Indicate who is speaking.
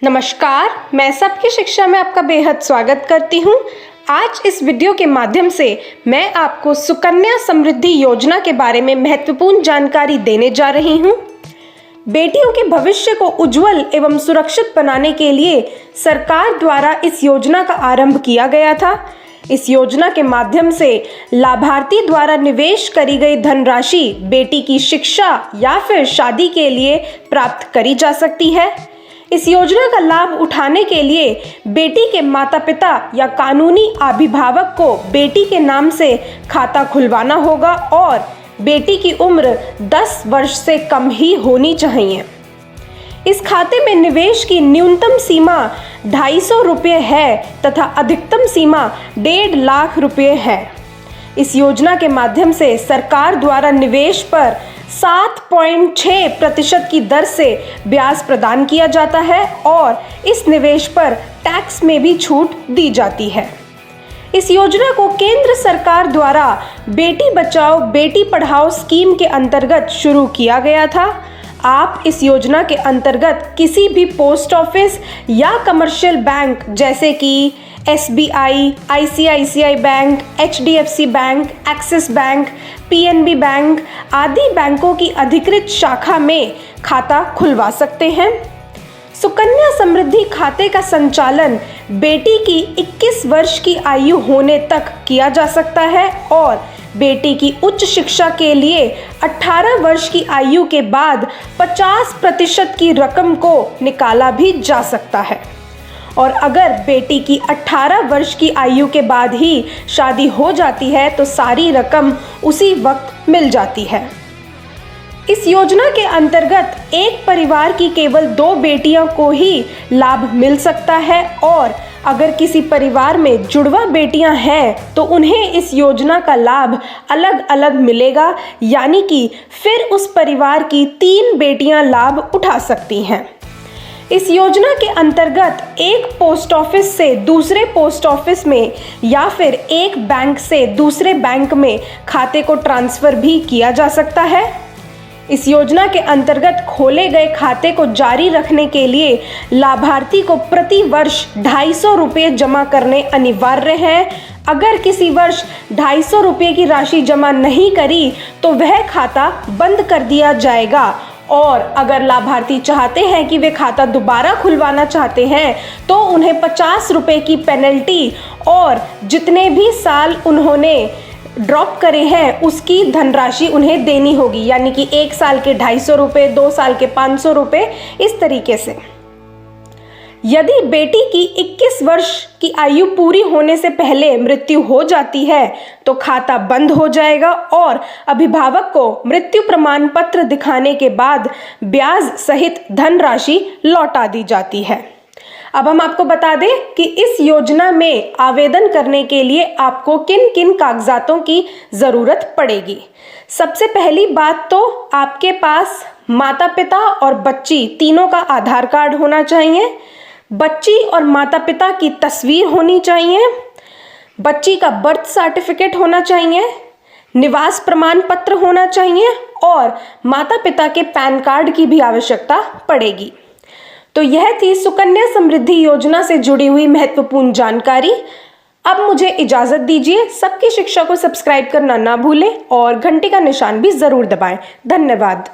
Speaker 1: नमस्कार, मैं सबकी शिक्षा में आपका बेहद स्वागत करती हूँ। आज इस वीडियो के माध्यम से मैं आपको सुकन्या समृद्धि योजना के बारे में महत्वपूर्ण जानकारी देने जा रही हूँ। बेटियों के भविष्य को उज्जवल एवं सुरक्षित बनाने के लिए सरकार द्वारा इस योजना का आरंभ किया गया था। इस योजना के माध्यम से लाभार्थी द्वारा निवेश करी गई धनराशि बेटी की शिक्षा या फिर शादी के लिए प्राप्त करी जा सकती है। इस योजना का लाभ उठाने के लिए बेटी के माता पिता या कानूनी अभिभावक को बेटी के नाम से खाता खुलवाना होगा और बेटी की उम्र 10 वर्ष से कम ही होनी चाहिए। इस खाते में निवेश की न्यूनतम सीमा 250 रुपये है तथा अधिकतम सीमा 1.5 लाख रुपये है। इस योजना के माध्यम से सरकार द्वारा निवेश पर 7.6% की दर से ब्याज प्रदान किया जाता है और इस निवेश पर टैक्स में भी छूट दी जाती है। इस योजना को केंद्र सरकार द्वारा बेटी बचाओ बेटी पढ़ाओ स्कीम के अंतर्गत शुरू किया गया था। आप इस योजना के अंतर्गत किसी भी पोस्ट ऑफिस या कमर्शियल बैंक जैसे कि SBI, ICICI bank, HDFC bank, axis bank, PNB bank आदि बैंकों की अधिकृत शाखा में खाता खुलवा सकते हैं। सुकन्या समृद्धि खाते का संचालन बेटी की 21 वर्ष की आयु होने तक किया जा सकता है और बेटी की उच्च शिक्षा के लिए 18 वर्ष की आयु के बाद 50% की रकम को निकाला भी जा सकता है और अगर बेटी की 18 वर्ष की आयु के बाद ही शादी हो जाती है तो सारी रकम उसी वक्त मिल जाती है। इस योजना के अंतर्गत एक परिवार की केवल 2 बेटियों को ही लाभ मिल सकता है और अगर किसी परिवार में जुड़वा बेटियां हैं तो उन्हें इस योजना का लाभ अलग अलग मिलेगा, यानी कि फिर उस परिवार की 3 बेटियां लाभ उठा सकती हैं। इस योजना के अंतर्गत एक पोस्ट ऑफिस से दूसरे पोस्ट ऑफिस में या फिर एक बैंक से दूसरे बैंक में खाते को ट्रांसफ़र भी किया जा सकता है। इस योजना के अंतर्गत खोले गए खाते को जारी रखने के लिए लाभार्थी को प्रति वर्ष 250 रुपये जमा करने अनिवार्य हैं। अगर किसी वर्ष 250 रुपये की राशि जमा नहीं करी तो वह खाता बंद कर दिया जाएगा और अगर लाभार्थी चाहते हैं कि वे खाता दोबारा खुलवाना चाहते हैं तो उन्हें 50 रुपये की पेनल्टी और जितने भी साल उन्होंने ड्रॉप करे हैं उसकी धनराशि उन्हें देनी होगी, यानी कि 1 साल के 250 रुपये, 2 साल के 500 रुपये, इस तरीके से। यदि बेटी की 21 वर्ष की आयु पूरी होने से पहले मृत्यु हो जाती है तो खाता बंद हो जाएगा और अभिभावक को मृत्यु प्रमाण पत्र दिखाने के बाद ब्याज सहित धनराशि लौटा दी जाती है। अब हम आपको बता दें कि इस योजना में आवेदन करने के लिए आपको किन किन कागजातों की ज़रूरत पड़ेगी। सबसे पहली बात तो आपके पास माता पिता और बच्ची तीनों का आधार कार्ड होना चाहिए, बच्ची और माता पिता की तस्वीर होनी चाहिए, बच्ची का बर्थ सर्टिफिकेट होना चाहिए, निवास प्रमाण पत्र होना चाहिए और माता पिता के पैन कार्ड की भी आवश्यकता पड़ेगी। तो यह थी सुकन्या समृद्धि योजना से जुड़ी हुई महत्वपूर्ण जानकारी। अब मुझे इजाज़त दीजिए। सबकी शिक्षा को सब्सक्राइब करना ना भूलें और घंटी का निशान भी ज़रूर दबाएं। धन्यवाद।